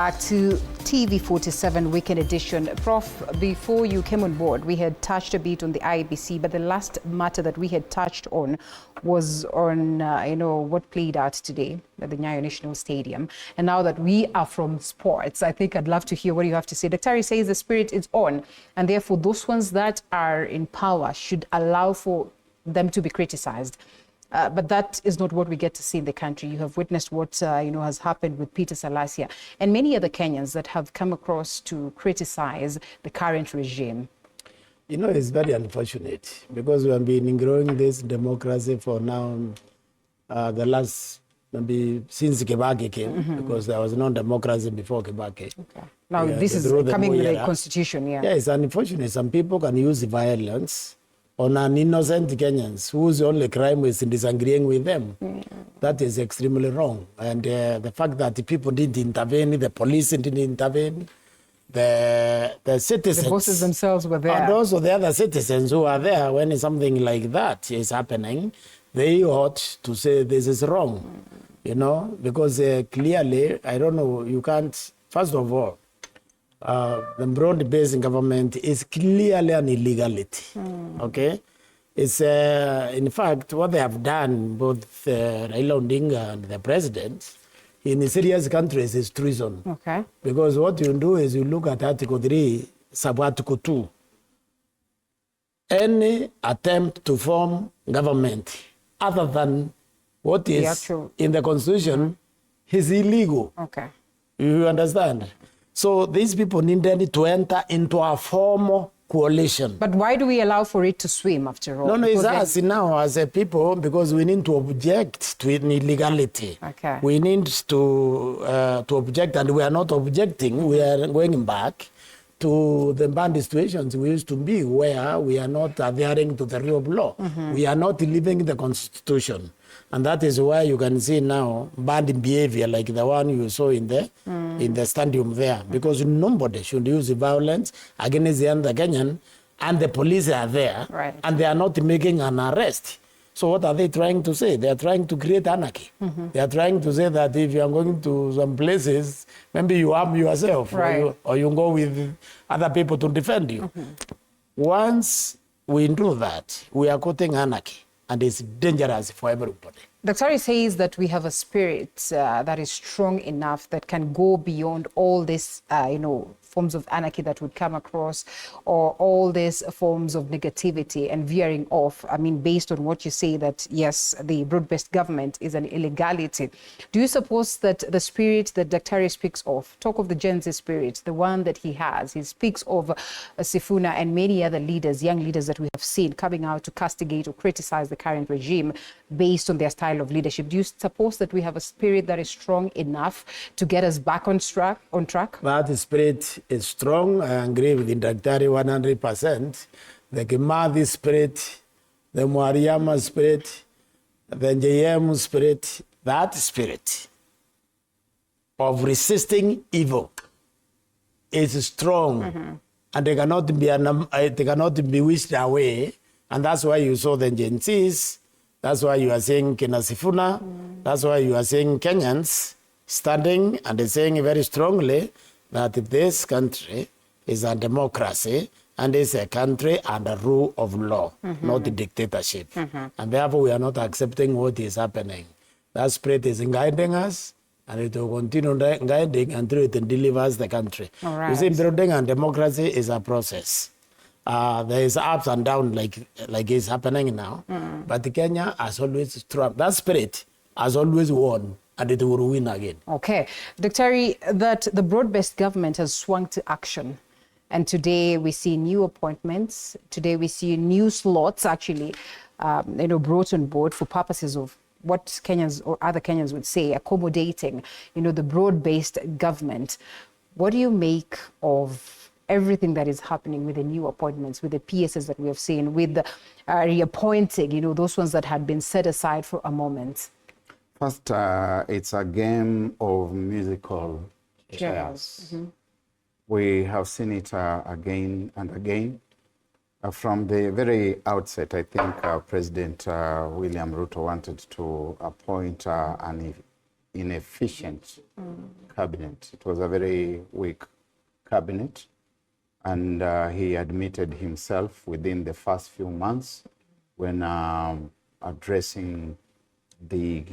Back to TV47 Weekend Edition. Prof, before you came on board, we had touched a bit on the IEBC, but the last matter that we had touched on was on, what played out today at the Nyayo National Stadium. And now that we are from sports, I think I'd love to hear what you have to say. Dr. says the spirit is on, and therefore those ones that are in power should allow for them to be criticized. But that is not what we get to see in the country. You have witnessed what has happened with Peter Salasia and many other Kenyans that have come across to criticize the current regime. You know, it's very unfortunate because we have been growing this democracy for now the last, maybe since Kibaki came, because there was no democracy before Kibaki. Okay. Now, this is coming with a constitution, yeah. Yeah, it's unfortunate. Some people can use violence on an innocent Kenyans whose only crime is disagreeing with them. Yeah. That is extremely wrong. And the fact that the people didn't intervene, the police didn't intervene, the citizens... The bosses themselves were there. And also the other citizens who are there when something like that is happening, they ought to say this is wrong, because clearly, I don't know, you can't... First of all, the broad-based government is clearly an illegality, okay? It's, in fact, what they have done, both Raila Odinga and the president, in serious countries is treason. Okay. Because what you do is you look at Article 3, Sub-Article 2. Any attempt to form government other than what is in the Constitution is illegal. Okay. You understand? So these people needed to enter into a formal coalition. But why do we allow for it to swim after all? No, it's us now as a people, because we need to object to illegality. Okay. We need to object, and we are not objecting. We are going back to the bad situations we used to be, where we are not adhering to the rule of law. We are not living the Constitution. And that is why you can see now bad behavior like the one you saw in the stadium there. Because nobody should use violence against the other Kenyan, and the police are there, and they are not making an arrest. So what are they trying to say? They are trying to create anarchy. They are trying to say that if you are going to some places, maybe you arm yourself, or you go with other people to defend you. Once we do that, we are causing anarchy. And it's dangerous for everybody. Dr. says that we have a spirit that is strong enough that can go beyond all this, forms of anarchy that would come across, or all these forms of negativity and veering off. I mean, based on what you say that, yes, the broad-based government is an illegality. Do you suppose that the spirit that Dr. speaks of, talk of the Gen Z spirit, the one that he has, he speaks of Sifuna and many other leaders, young leaders that we have seen coming out to castigate or criticize the current regime based on their style of leadership. Do you suppose that we have a spirit that is strong enough to get us back on track? That spirit is strong. I agree with the Dr. 100%. The Kimathi spirit, the Mwariama spirit, the JM spirit, that spirit of resisting evil is strong, and they cannot be wished away. And that's why you saw the Gen Zs. That's why you are seeing Kina Sifuna. That's why you are seeing Kenyans standing and saying very strongly that this country is a democracy and is a country under rule of law, not a dictatorship. And therefore, we are not accepting what is happening. That spirit is guiding us, and it will continue guiding until it delivers the country. You see, building a democracy is a process. There is ups and downs like is happening now. But Kenya has always triumphed. That spirit has always won, and it will win again. Okay. Dr. that the broad-based government has swung to action. And today we see new appointments. Today we see new slots actually, brought on board for purposes of what Kenyans or other Kenyans would say, accommodating, the broad-based government. What do you make of everything that is happening with the new appointments, with the PSs that we have seen, with the reappointing, those ones that had been set aside for a moment? First, it's a game of musical chairs. We have seen it again and again. From the very outset, I think President William Ruto wanted to appoint an inefficient cabinet. It was a very weak cabinet. And he admitted himself within the first few months when addressing the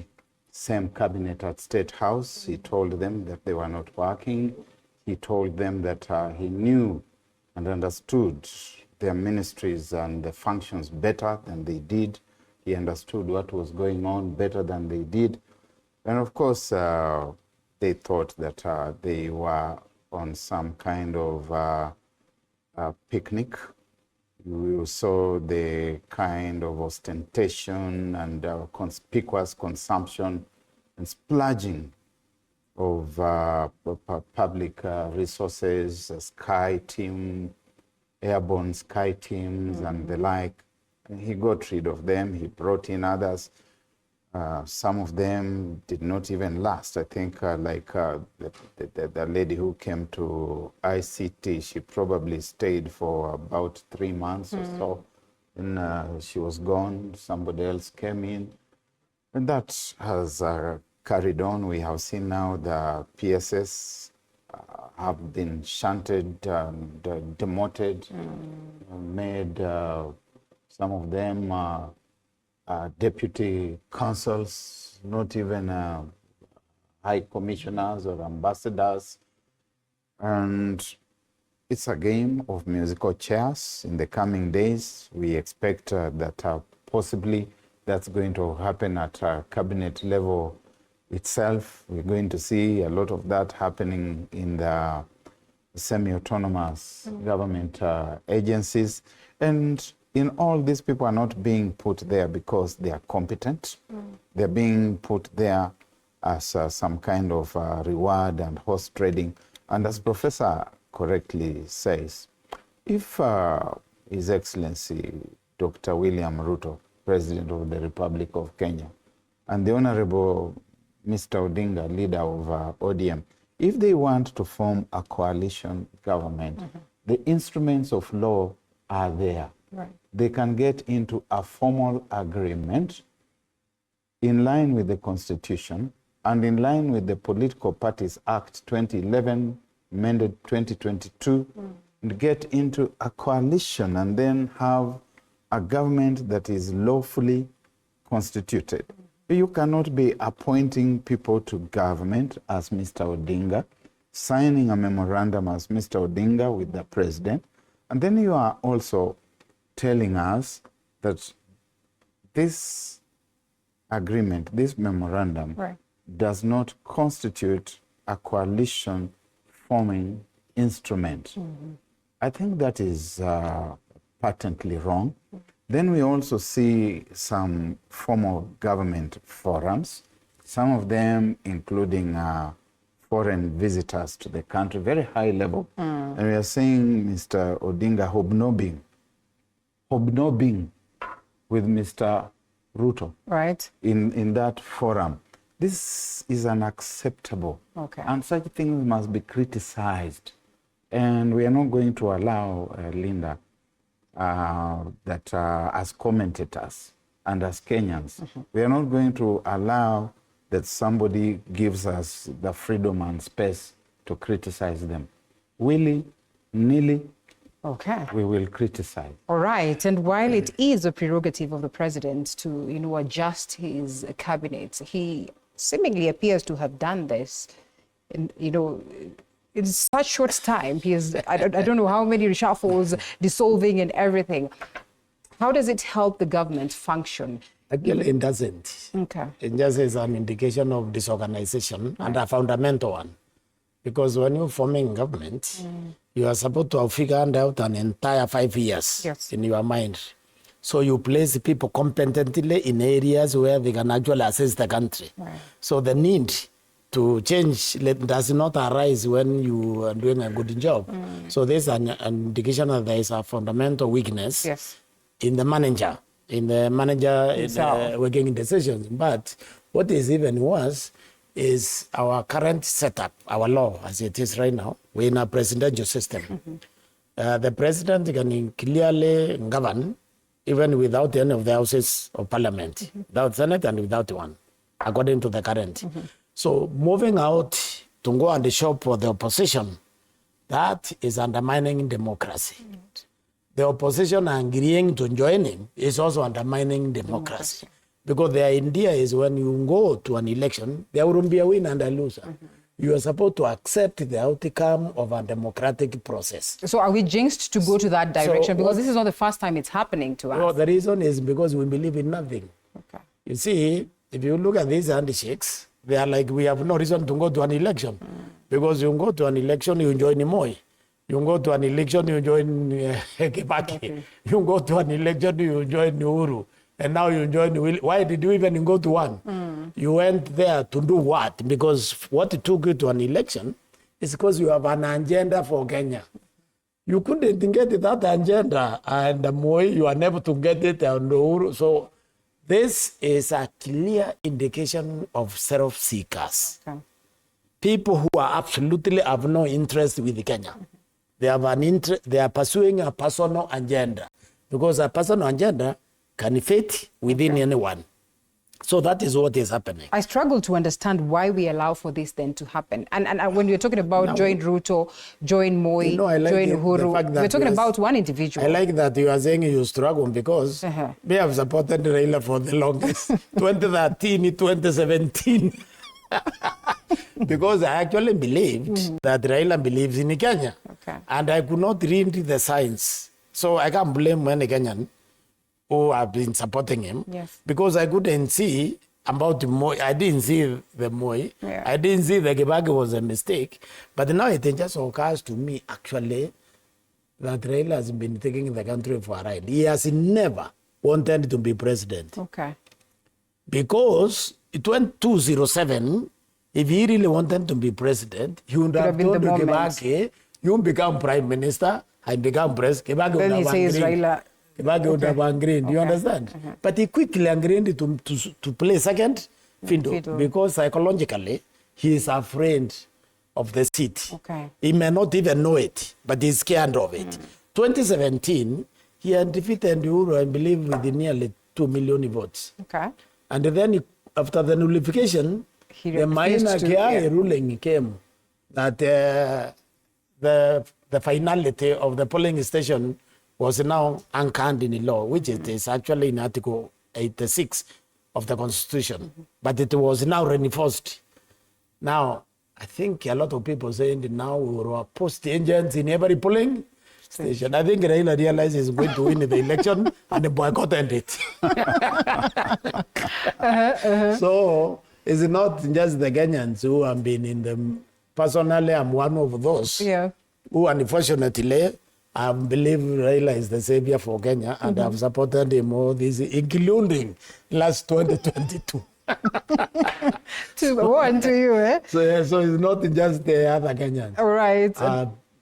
same cabinet at State House. He told them that they were not working. He told them that he knew and understood their ministries and the functions better than they did. He understood what was going on better than they did. And of course, they thought that they were on some kind of picnic. You saw the kind of ostentation and conspicuous consumption and splurging of public resources, Sky team, airborne Sky teams and the like. And he got rid of them. He brought in others. Some of them did not even last. I think the lady who came to ICT, she probably stayed for about 3 months or so. And she was gone. Somebody else came in. And that has carried on. We have seen now the PSS have been shunted and demoted, made some of them deputy consuls, not even high commissioners or ambassadors. And it's a game of musical chairs. In the coming days, we expect that possibly that's going to happen at cabinet level itself. We're going to see a lot of that happening in the semi-autonomous government agencies. And in all, these people are not being put there because they are competent. They're being put there as some kind of reward and horse trading. And as Professor correctly says, if His Excellency Dr. William Ruto, President of the Republic of Kenya, and the Honorable Mr. Odinga, leader of ODM, if they want to form a coalition government, the instruments of law are there. Right. They can get into a formal agreement in line with the Constitution and in line with the Political Parties Act 2011, amended 2022, and get into a coalition and then have a government that is lawfully constituted. You cannot be appointing people to government as Mr. Odinga, signing a memorandum as Mr. Odinga with the president, and then you are also telling us that this agreement, this memorandum, does not constitute a coalition forming instrument. I think that is patently wrong. Then we also see some formal government forums, some of them including foreign visitors to the country, very high level. And we are seeing Mr. Odinga hobnobbing with Mr. Ruto in that forum. This is unacceptable. And such things must be criticized. And we are not going to allow, Linda, that as commentators and as Kenyans, we are not going to allow that somebody gives us the freedom and space to criticize them. Willy-nilly, we will criticize. All right. And while it is a prerogative of the president to, adjust his cabinet, he seemingly appears to have done this, in such short time. He has, I don't know how many reshuffles, dissolving and everything. How does it help the government function? Actually, it doesn't. It just is an indication of disorganization and a fundamental one. Because when you're forming government, you are supposed to have figured out an entire 5 years in your mind. So you place people competently in areas where they can actually assess the country. So the need to change does not arise when you are doing a good job. So there's an indication that there is a fundamental weakness in the manager, making decisions. But what is even worse is our current setup, our law as it is right now. We're in a presidential system. The president can clearly govern even without any of the houses of parliament, without Senate and without one, according to the current. So moving out to go and shop for the opposition, that is undermining democracy. The opposition agreeing to join him is also undermining democracy. Because the idea is when you go to an election, there won't be a winner and a loser. You are supposed to accept the outcome of a democratic process. So are we jinxed to go to that direction? Because this is not the first time it's happening to us. Well, the reason is because we believe in nothing. Okay. You see, if you look at these handshakes, they are like, we have no reason to go to an election. Because you go to an election, you join Moi. You go to an election, you join Kibaki. You go to an election, you join Uhuru. And now you join, why did you even go to one? You went there to do what? Because what took you to an election is because you have an agenda for Kenya. You couldn't get that agenda, and Moi, you are never to get it, and Uhuru. So this is a clear indication of self-seekers. Okay. People who are absolutely have no interest with Kenya. They have an interest, they are pursuing a personal agenda, because a personal agenda can fit within anyone. So that is what is happening. I struggle to understand why we allow for this then to happen. And when you're talking about join Ruto, join Moi, I like join the Uhuru, fact that we're talking about one individual. I like that you are saying you struggle because we have supported Raila for the longest, 2013, 2017. Because I actually believed that Raila believes in Kenya. Okay. And I could not read the signs. So I can't blame any Kenyan who have been supporting him. Yes. Because I couldn't see about Moi. I didn't see the Moi. Yeah. I didn't see the Kibaki was a mistake. But now it just occurs to me, actually, that Raila has been taking the country for a ride. He has never wanted to be president. Okay. Because in 2007, if he really wanted to be president, he would have told Kibaki, you become prime minister, I become president. Kibaki Then would he have says agreed. Raila. Kibaki would have agreed. Do you understand? But he quickly agreed to play second fiddle because psychologically he is afraid of the seat. Okay. He may not even know it, but he's scared of it. 2017, he had defeated Uhuru, I believe, with nearly 2 million votes. Okay. And then after the nullification, the minor ruling came that the finality of the polling station was now anchored in law, which it is actually in Article 86 of the Constitution. But it was now reinforced. Now, I think a lot of people saying that now we will post agents in every polling station. I think Raila realizes he's going to win the election and boycotted it. So it's not just the Kenyans who have been in them. Personally, I'm one of those who unfortunately I believe Raila is the savior for Kenya and I've supported him all this, including last 2022. 2-1 to you, eh? So it's not just the other Kenyans. All right.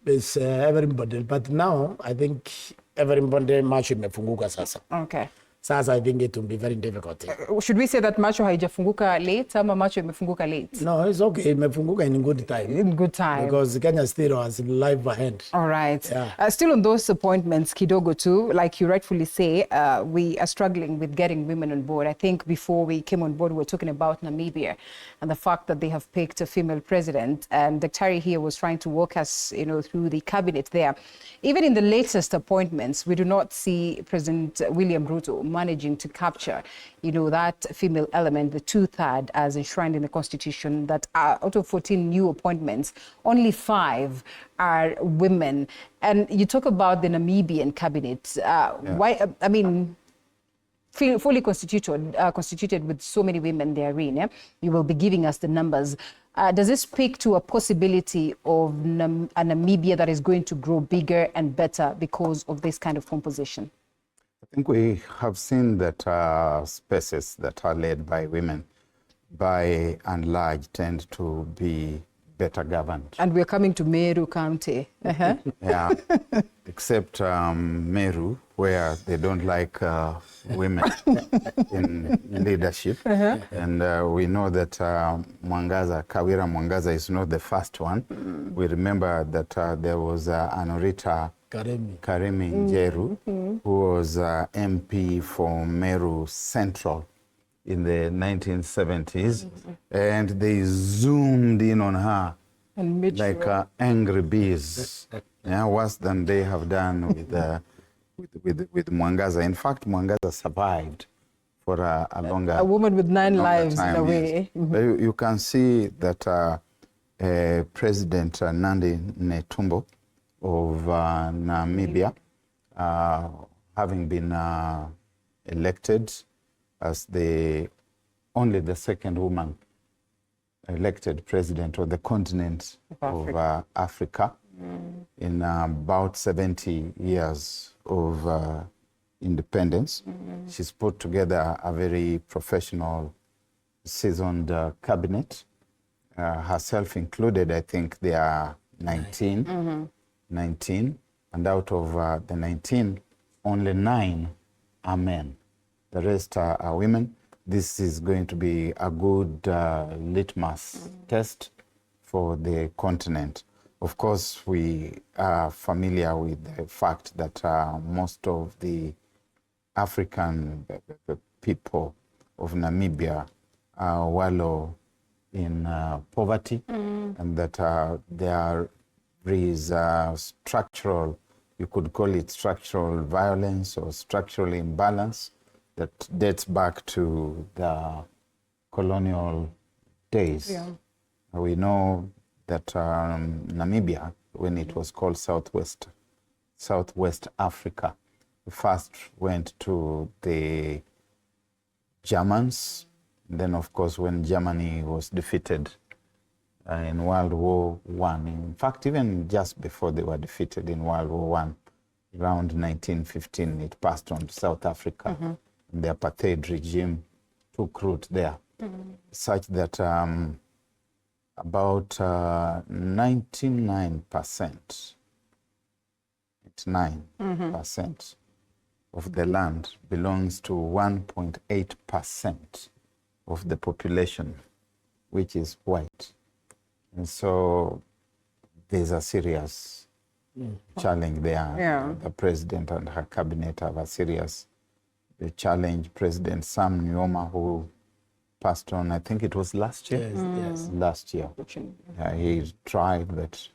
It's everybody. But now, I think everybody macho imefunguka sasa. Okay. Sasa I think it will be very difficult. Should we say that macho haijafunguka late ama macho imefunguka late? No, it's okay. Imefunguka in good time. In good time. Because Kenya still has life ahead. All right. Yeah. Still on those appointments, kidogo too, like you rightfully say, we are struggling with getting women on board. I think before we came on board, we were talking about Namibia and the fact that they have picked a female president. And Dr. here was trying to walk us, through the cabinet there. Even in the latest appointments, we do not see President William Ruto managing to capture, that female element, the 2/3 as enshrined in the Constitution, that out of 14 new appointments, only 5 are women. And you talk about the Namibian cabinet. Why, fully constituted with so many women therein, yeah? You will be giving us the numbers. Does this speak to a possibility of a Namibia that is going to grow bigger and better because of this kind of composition? I think we have seen that spaces that are led by women, by and large, tend to be better governed. And we're coming to Meru County. Yeah, except Meru, where they don't like women in leadership. And we know that Kawira Mwangaza is not the first one. We remember that there was Anorita Karemi Njeru, who was MP for Meru Central in the 1970s, and they zoomed in on her And like angry bees, worse than they have done with Mwangaza. In fact, Mwangaza survived for a longer a woman with 9 lives time, in a way. Yes. You can see that President Nandi Netumbo of Namibia, having been elected as only the second woman elected president of the continent of Africa in about 70 years of independence. She's put together a very professional, seasoned cabinet, herself included. I think there are 19, and out of the 19, only 9 are men. The rest are women. This is going to be a good litmus test for the continent. Of course, we are familiar with the fact that most of the African people of Namibia wallow in poverty, and that there is structural, you could call it structural violence or structural imbalance that dates back to the colonial days. Yeah. We know that Namibia, when it was called Southwest Africa, first went to the Germans. Then, of course, when Germany was defeated in World War I, in fact, even just before they were defeated in World War I, around 1915, it passed on to South Africa. The apartheid regime took root there, such that about 99%, 9% of the land belongs to 1.8% of the population, which is white. And so there's a serious challenge there. Yeah. The president and her cabinet have a serious challenge. President Sam Nujoma, who passed on, I think it was last year? Yes. Last year. He tried, but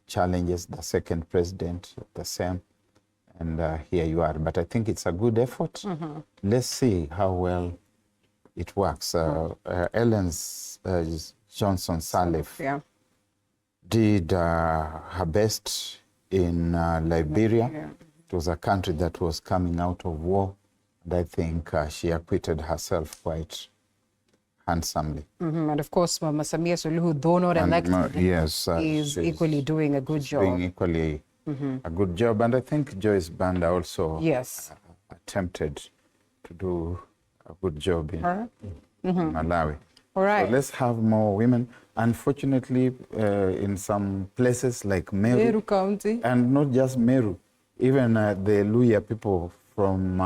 challenges the second president the same. And here you are. But I think it's a good effort. Let's see how well it works. Ellen Johnson Sirleaf did her best in Liberia. It was a country that was coming out of war. And I think she acquitted herself quite handsomely. And of course, Mama Samia Suluhu, though not elected, yes, is equally doing a good job. Doing equally a good job. And I think Joyce Banda also attempted to do a good job in Malawi. All right. So let's have more women. Unfortunately, in some places like Meru County, and not just Meru, even the Luya people from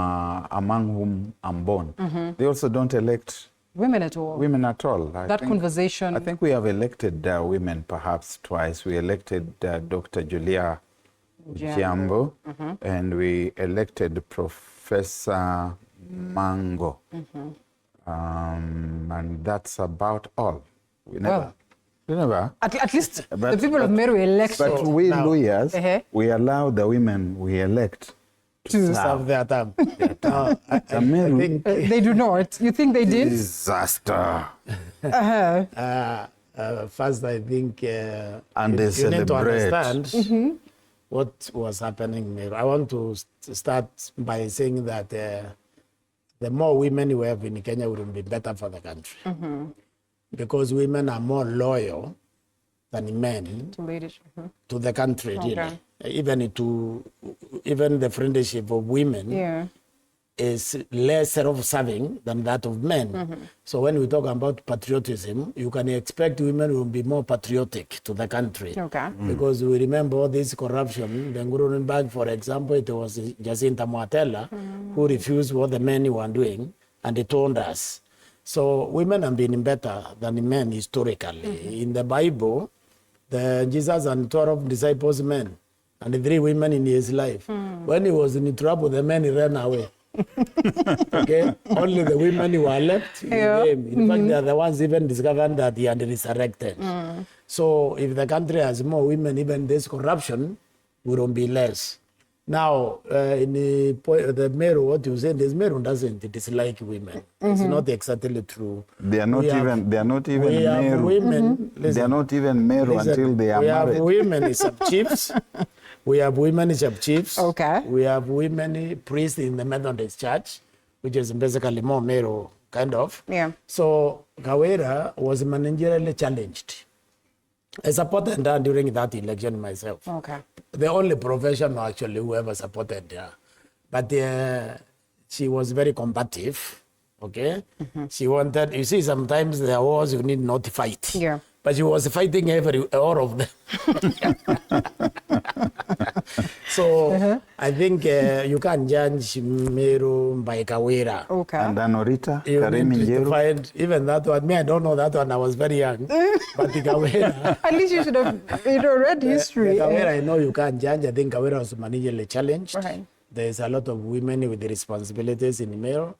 among whom I'm born, they also don't elect women at all. Women at all. I conversation. think we have elected women perhaps twice. We elected Dr. Julia Jambo, and we elected Professor Mango. And that's about all. We never. At least the people of Meru elect. But we lawyers, we allow the women we elect to serve their term. I think they do not. You think they did? Disaster. First, I think and they you need to celebrate. understand what was happening. I want to start by saying that the more women we have in Kenya will be better for the country. Because women are more loyal than men to the country, really. Even the friendship of women is less self-serving than that of men. So when we talk about patriotism, you can expect women will be more patriotic to the country. Because we remember all this corruption. The Ngururenberg, for example, it was Jacinta Mwatela who refused what the men were doing, and they told us. So women have been better than men historically. In the Bible, Jesus and 12 disciples men, and the 3 women in his life. When he was in trouble, the men ran away. Okay, only the women who are left in the game. In fact, they are the ones even discovered that he had resurrected. So if the country has more women, even this corruption will be less. Now, in the Meru, what you said is Meru doesn't dislike women. It's not exactly true. They are not even. They are not even We have Meru. women. They are not even Meru until they are we married. have women sub-chiefs. We have women sub-chiefs. Okay. We have women priests in the Methodist Church, which is basically more Meru, kind of. Yeah. So Kawira was managerially challenged. I supported her during that election myself. Okay. The only professional actually whoever supported her. But she was very combative. Okay. She wanted, you see, sometimes there are wars you need not to fight. Yeah. But she was fighting all of them. So I think you can judge Meru by Kawira. Okay. And Anorita, You Karim need to Njeru. find even that one. Me, I don't know that one. I was very young. But the Kawira. At least you should have read history. The Kawira, I know you can't judge. I think Kawira was managerially challenged. Right. There's a lot of women with the responsibilities in Meru.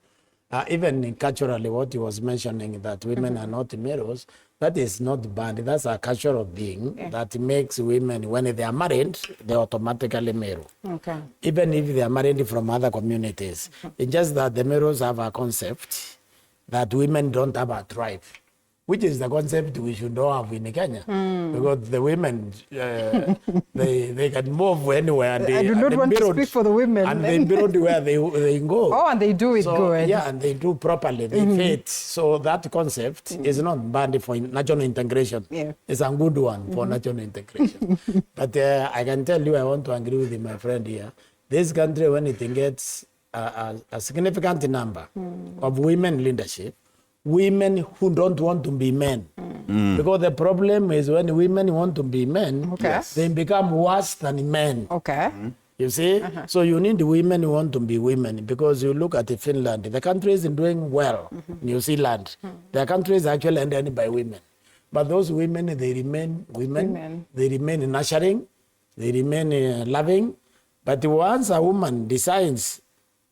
Even culturally, what he was mentioning, that women are not Merus, that is not bad. That's a cultural being that makes women, when they are married, they automatically Meru. Okay. Even if they are married from other communities. It's just that the Merus have a concept that women don't have a tribe, which is the concept we should all have in Kenya. Because the women, they can move anywhere. And I do not want to speak for the women. And they build where they go. Oh, and they do it good. Yeah, and they do properly. They fit. So that concept is not bad for national integration. Yeah. It's a good one for national integration. But I can tell you, I want to agree with my friend here. This country, when it gets a significant number of women leadership, women who don't want to be men. Because the problem is when women want to be men, they become worse than men. Okay. You see? So you need women who want to be women, because you look at Finland, the country is doing well. New Zealand, the country is actually ended by women. But those women, they remain women. They remain nurturing. They remain loving. But once a woman decides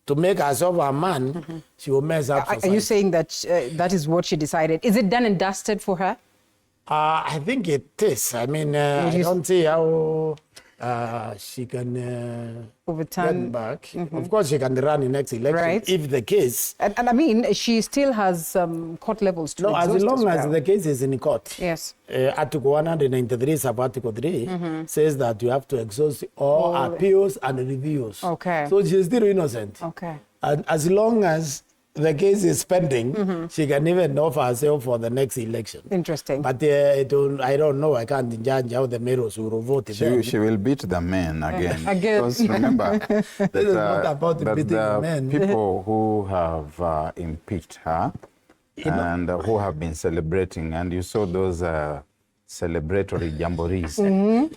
to make herself a man, she will mess up society. Are you saying that that is what she decided? Is it done and dusted for her? I think it is. I mean, I don't see how she can Overturn. get back. Of course, she can run in next election, Right. if the case. And I mean, she still has court levels to No, as exhaust long as well. the case is in court. Yes. Article 193, sub-article 3, says that you have to exhaust all appeals and reviews. Okay. So she's still innocent. Okay. And as long as the case is pending, she can even offer herself for the next election. Interesting. But I don't know. I can't judge how the Meros will vote. She will beat the men again. Again. Because remember, that, is not about that beating the the men. people who have impeached her and who have been celebrating, and you saw those celebratory jamborees,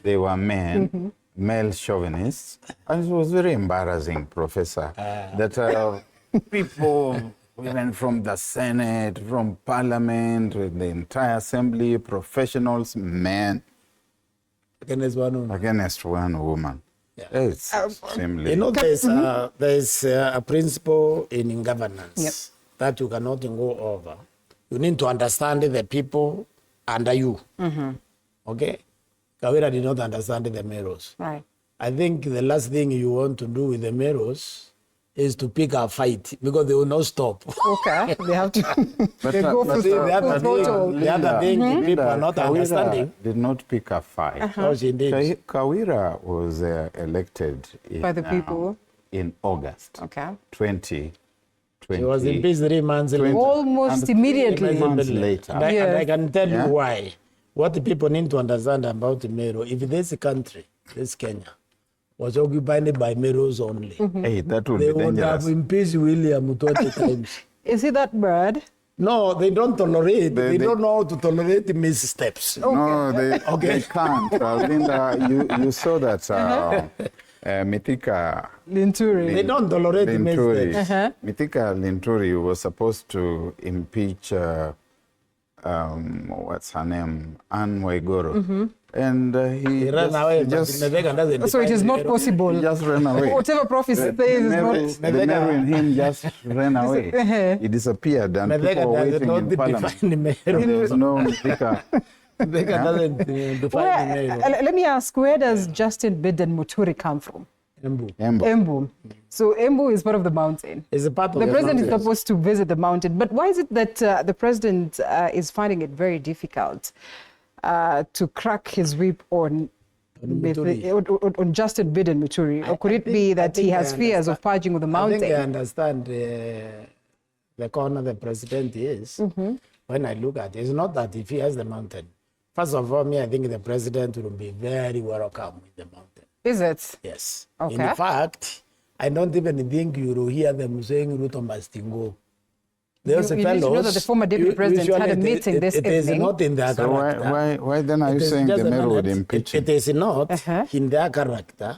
they were men, male chauvinists, and it was very embarrassing, Professor, that people, women from the Senate, from Parliament, the entire assembly, professionals, men, Against one woman. Yeah. It's extremely... You know, there's a principle in governance that you cannot go over. You need to understand the people under you. Okay? Kawira did not understand the Meros. Right. I think the last thing you want to do with the Meros is to pick a fight, because they will not stop. Okay. They have to they go for the other thing people are not Kawira understanding. did not pick a fight. Oh, she did. Kawira was elected by the people. In August Okay. 2020. She was impeached 3 months later. Almost immediately. months later. And I can tell you why. What the people need to understand about Meru, if this country, this Kenya, was occupied by Meros only, Hey, that would they be would dangerous. have impeached William 20 times. Is he that bad? No, they don't tolerate. They They- don't know how to tolerate missteps. No, they can't. Linda, you saw that Mithika Linturi. They don't tolerate Linturi. missteps. Mithika Linturi was supposed to impeach, what's her name, Anne Waiguru. And He ran away, but just, Medega doesn't So it define is not Meru. possible. he just ran away. Whatever prophecy says is not. The Meru in him just ran away. He disappeared, and Medega people were does waiting not in parliament. define Meru. There was no Medega. Medega doesn't define Meru. Let me ask, where does Justin Biden Muturi come from? Embu. Embu. So Embu is part of the mountain. It's a part of The president is mountains. supposed to visit the mountain, but why is it that the president is finding it very difficult to crack his whip on Justin Biden Muturi? Or could it be that he has fears of purging of the mountain? I think I understand the corner the president is. When I look at it, it's not that if he has the mountain. First of all, I think the president will be very welcome with the mountain. Is it? Yes. Okay. In fact, I don't even think you will hear them saying Ruto must go. Those You need to know fellows, that the former deputy president had a meeting this It is evening. not in their So character. why then are you It is saying just the a Meru would minute. impeach It him? is not in their character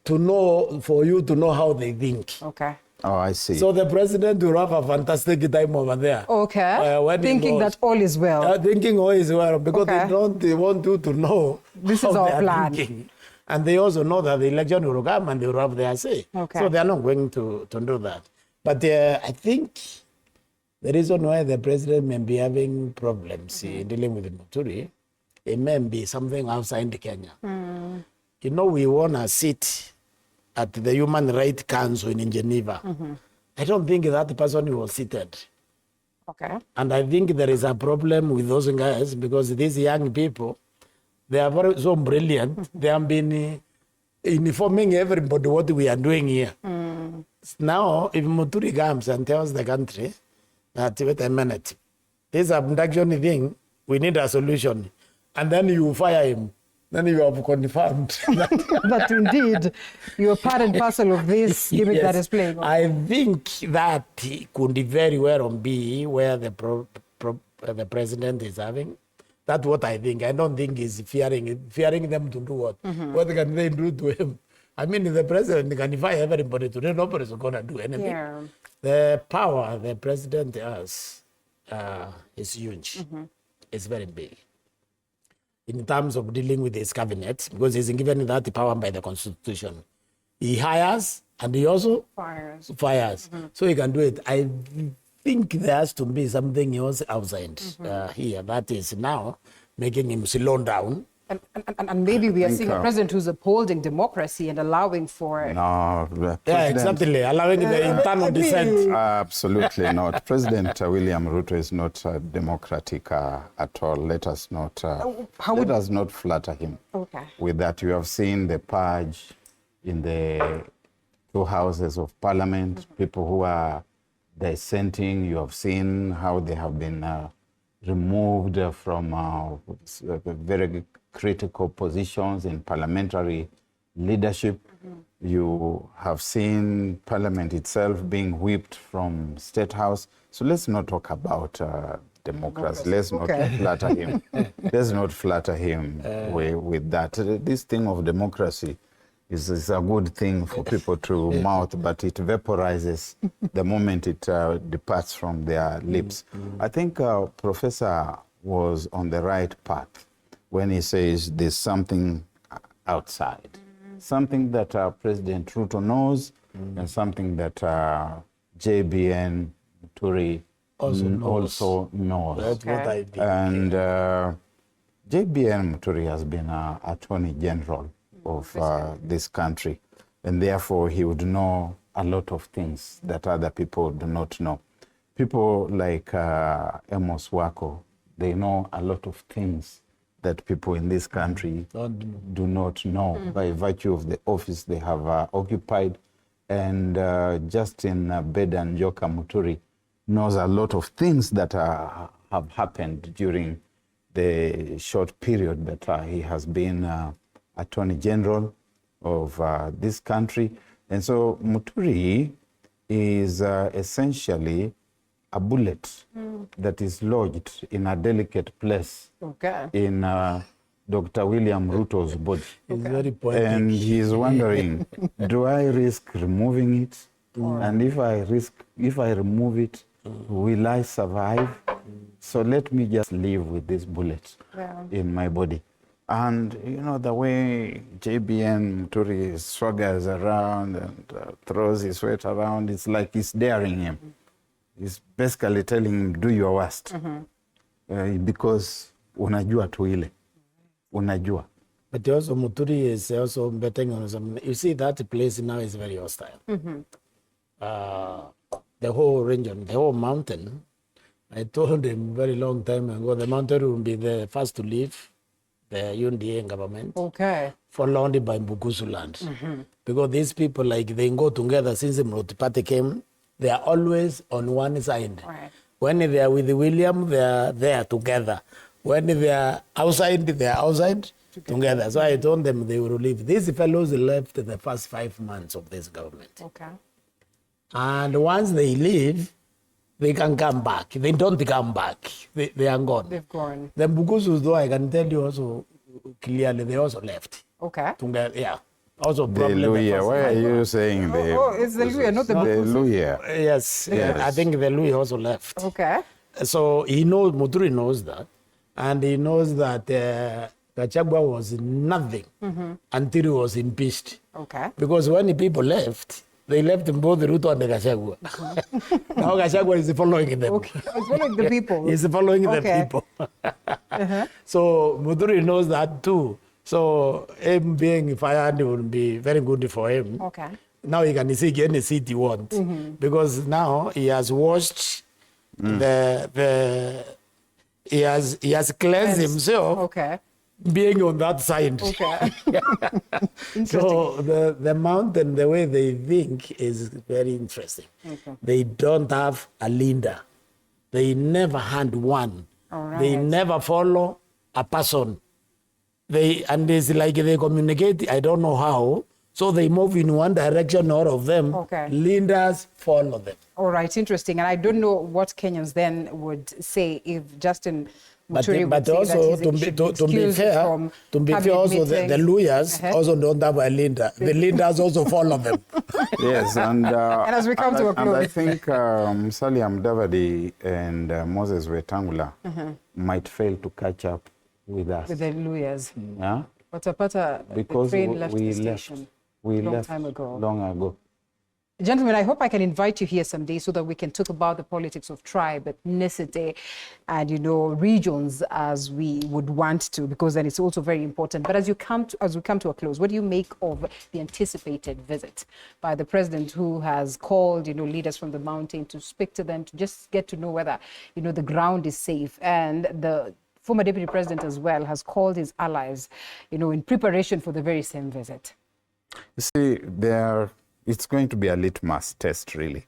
to know, for you to know how they think. Okay. Oh, I see. So the president will have a fantastic time over there. Okay. When he Thinking goes. that all is well. Thinking all is well, because Okay. they want you to know This how is our they are plan. thinking. And they also know that the election will come and they will have their say. Okay. So they are not going to do that. But I think the reason why the president may be having problems in dealing with Muturi, it may be something outside Kenya. You know, we won a seat at the Human Rights Council in Geneva. I don't think that person was seated. Okay. And I think there is a problem with those guys because these young people, they are so brilliant. They have been informing everybody what we are doing here. Now, if Muturi comes and tells the country that, wait a minute, this abduction thing, we need a solution. And then you fire him. Then you have confirmed that. That indeed you are part and parcel of this gimmick Yes. that is playing on. I think that could very well be where the president is having. That's what I think. I don't think he's fearing them to do what? What can they do to him? I mean, if the president can fire everybody today, nobody's going to do anything. Yeah. The power the president has is huge. It's very big. In terms of dealing with his cabinet, because he's given that power by the constitution. He hires and he also fires. So he can do it. I think there has to be something else outside here that is now making him slow down. And maybe we are think, seeing a president who's upholding democracy and allowing for... No, the Yeah, president, exactly. Allowing the internal dissent. absolutely not. President William Ruto is not democratic at all. Let us not let us not flatter him. Okay. With that, you have seen the purge in the two houses of parliament. People who are dissenting. You have seen how they have been removed from very critical positions in parliamentary leadership. You have seen parliament itself being whipped from State House. So let's not talk about democracy. Let's not flatter him. Let's not flatter him with that. This thing of democracy is a good thing for people to mouth, but it vaporizes the moment it departs from their lips. I think Professor was on the right path when he says there's something outside, something that President Ruto knows, and something that JBN Turi also knows. That's what I think. And JBN Muturi has been Attorney General of this country, and therefore he would know a lot of things that other people do not know. People like Amos Wako, they know a lot of things that people in this country do not know by virtue of the office they have occupied. And Justin Beden Joka Muturi knows a lot of things that have happened during the short period that he has been Attorney General of this country. And so Muturi is essentially a bullet that is lodged in a delicate place in Dr. William Ruto's body. It's very poetic. And he's wondering, do I risk removing it? And if I remove it, will I survive? So let me just live with this bullet in my body. And, the way JBN Muturi swaggers around and throws his weight around, it's like he's daring him. He's basically telling him, do your worst. Because unajua tu ile. Unajua. But also Muturi is also betting on some. You see that place now is very hostile. The whole region, the whole mountain. I told him very long time ago, the mountain will be the first to leave the UNDA government. Okay. Followed by Mbukusu land. Because these people, like, they go together since the Mloti Party came. They are always on one side. Right. When they are with William, they are there together. When they are outside together. So I told them they will leave. These fellows left the first 5 months of this government. Okay. And once they leave, they can come back. They don't come back. They are gone. They've gone. The Mbukusus, though, I can tell you also clearly, they also left. Okay. Together, yeah. Also, The probably Luya. Why are you saying the... Oh, it's the Luya, not the The Mbukusu. Luya. Yes, yeah, I think the Luya also left. Okay. So he knows, Muturi knows that. And he knows that Gachagua was nothing until he was impeached. Okay. Because when the people left, they left both Ruto and Gachagua. Now Gachagua is following them. Okay. It's following the people. He's following the Okay. people. So Muturi knows that too. So him being fired will be very good for him. Okay. Now he can seek any seat he wants. Because now he has washed he has cleansed himself Okay. being on that side. Okay. So the mountain, the way they think is very interesting. Okay. They don't have a leader. They never hand one. All right. They never follow a person. And it's like they communicate, I don't know how. So they move in one direction, all of them. Okay. Leaders follow them. All right, interesting. And I don't know what Kenyans then would say if Justin Muturi But would say also, that he's to be fair, from also the cabinet Luyas meetings. also don't have a leader. The leaders also follow them. Yes, and as we come to a and I close. think Musalia Mudavadi and Moses Wetangula might fail to catch up with us. With the Luyas. Yeah? Watapata, the Because train left we the left. station We long left time ago. long ago. Gentlemen, I hope I can invite you here someday so that we can talk about the politics of tribe, ethnicity, and regions as we would want to, because then it's also very important. But as we come to a close, what do you make of the anticipated visit by the president, who has called leaders from the mountain to speak to them, to just get to know whether the ground is safe, and the former deputy president as well has called his allies, in preparation for the very same visit? You see, it's going to be a litmus test, really.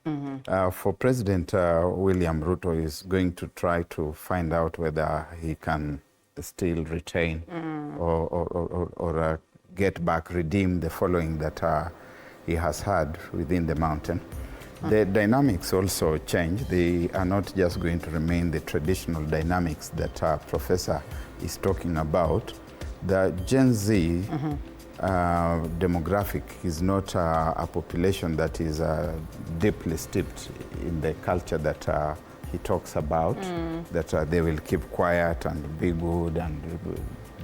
For President William Ruto is going to try to find out whether he can still retain or get back, redeem the following that he has had within the mountain. The dynamics also change. They are not just going to remain the traditional dynamics that Professor is talking about. The Gen Z demographic is not a population that is deeply steeped in the culture that he talks about, that they will keep quiet and be good and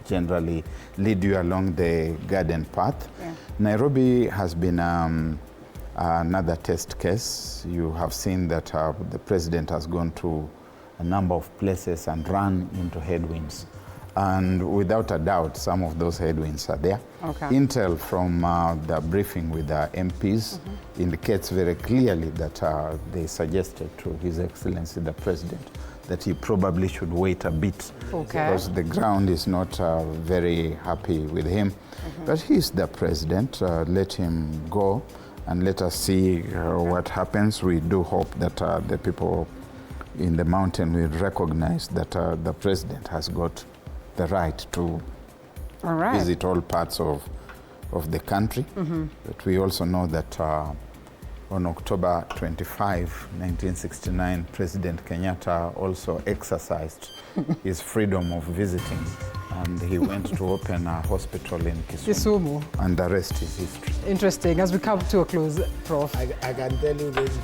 generally lead you along the garden path. Yeah. Nairobi has been another test case. You have seen that the president has gone to a number of places and run into headwinds. And without a doubt, some of those headwinds are there. Okay. Intel from the briefing with the MPs indicates very clearly that they suggested to His Excellency the President that he probably should wait a bit, because the ground is not very happy with him. But he's the president. Let him go and let us see what happens. We do hope that the people in the mountain will recognize that the president has got the right to visit all parts of the country. But we also know that on October 25, 1969, President Kenyatta also exercised his freedom of visiting, and he went to open a hospital in Kisumu. And the rest is history. Interesting. As we come to a close, Prof. I can tell you this,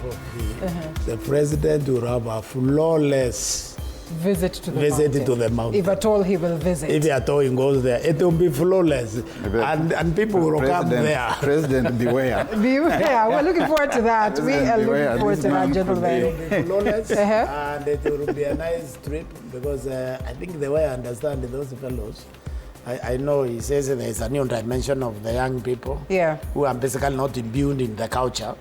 the president will have a flawless visit to the visit mountain. to the mountain. If at all he will visit. If at all he goes there, it will be flawless. And people will come there. President, beware. Yeah, we're looking forward to that. We are Beware, looking forward this to that, man gentlemen. It will be flawless, Uh-huh. and it will be a nice trip because I think the way I understand those fellows, I know he says there's a new dimension of the young people who are basically not imbued in the culture.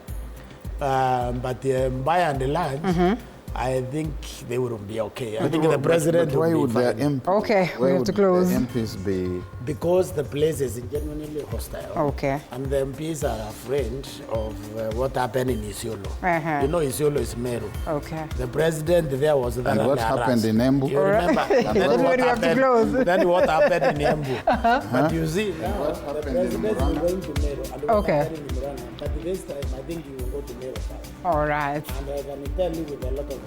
But by and large, I think they will be okay. I think the president But why will would be the fine. MP, Okay, we why have would to close. the MPs be? Because the place is genuinely hostile. Okay. And the MPs are afraid of what happened in Isiolo. You know Isiolo is Meru. Okay. The president there was there. And what happened in Embu? You remember? And Then what we have to happened- close. Then what happened in Embu. But you see, now what the happened in president is Murang'a? going to Meru. And what Okay. happened in Murang'a. But this time, I think you will go to Meru first. All right. And I can tell you with a lot of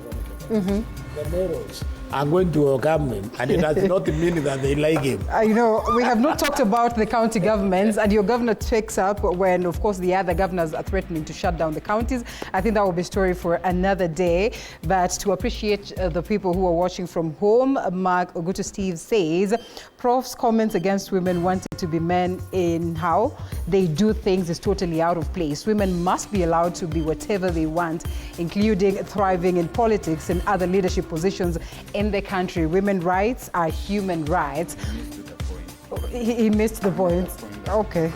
confidence, the Merus are going to welcome him. And it does not mean that they like him. You know, we have not talked about the county governments, and your governor takes up when, of course, the other governors are threatening to shut down the counties. I think that will be a story for another day. But to appreciate the people who are watching from home, Mark Ogutu Steve says, Prof's comments against women wanting to be men in how they do things is totally out of place. Women must be allowed to be whatever they want, including thriving in politics and other leadership positions in the country. Women's rights are human rights. He missed the point. Okay.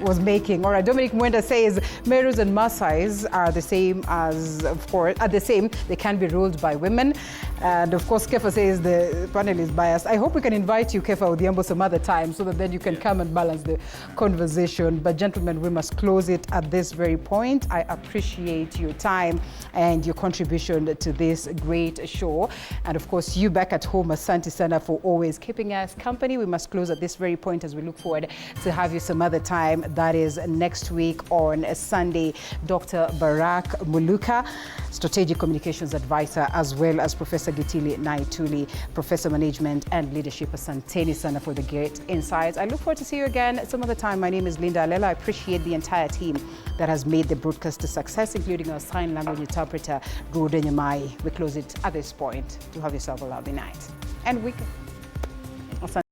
Was making. All right, Dominic Mwenda says Merus and Maasais are the same as, of course, are the same. They can be ruled by women. And of course, Kefa says the panel is biased. I hope we can invite you, Kefa Odhiambo, some other time so that then you can come and balance the conversation. But gentlemen, we must close it at this very point. I appreciate your time and your contribution to this great show. And of course, you back at home, asante sana for always keeping us company. We must close at this very point as we look forward to have you some other time. That is next week on Sunday. Dr. Barak Muluka, Strategic Communications Advisor, as well as Professor Gitili Naituli, Professor Management and Leadership. Asanteni sana for the great insights. I look forward to see you again some other time. My name is Linda Alela. I appreciate the entire team that has made the broadcast a success, including our sign language interpreter, Ruto To. We close it at this point. Do have yourself a lovely night and weekend.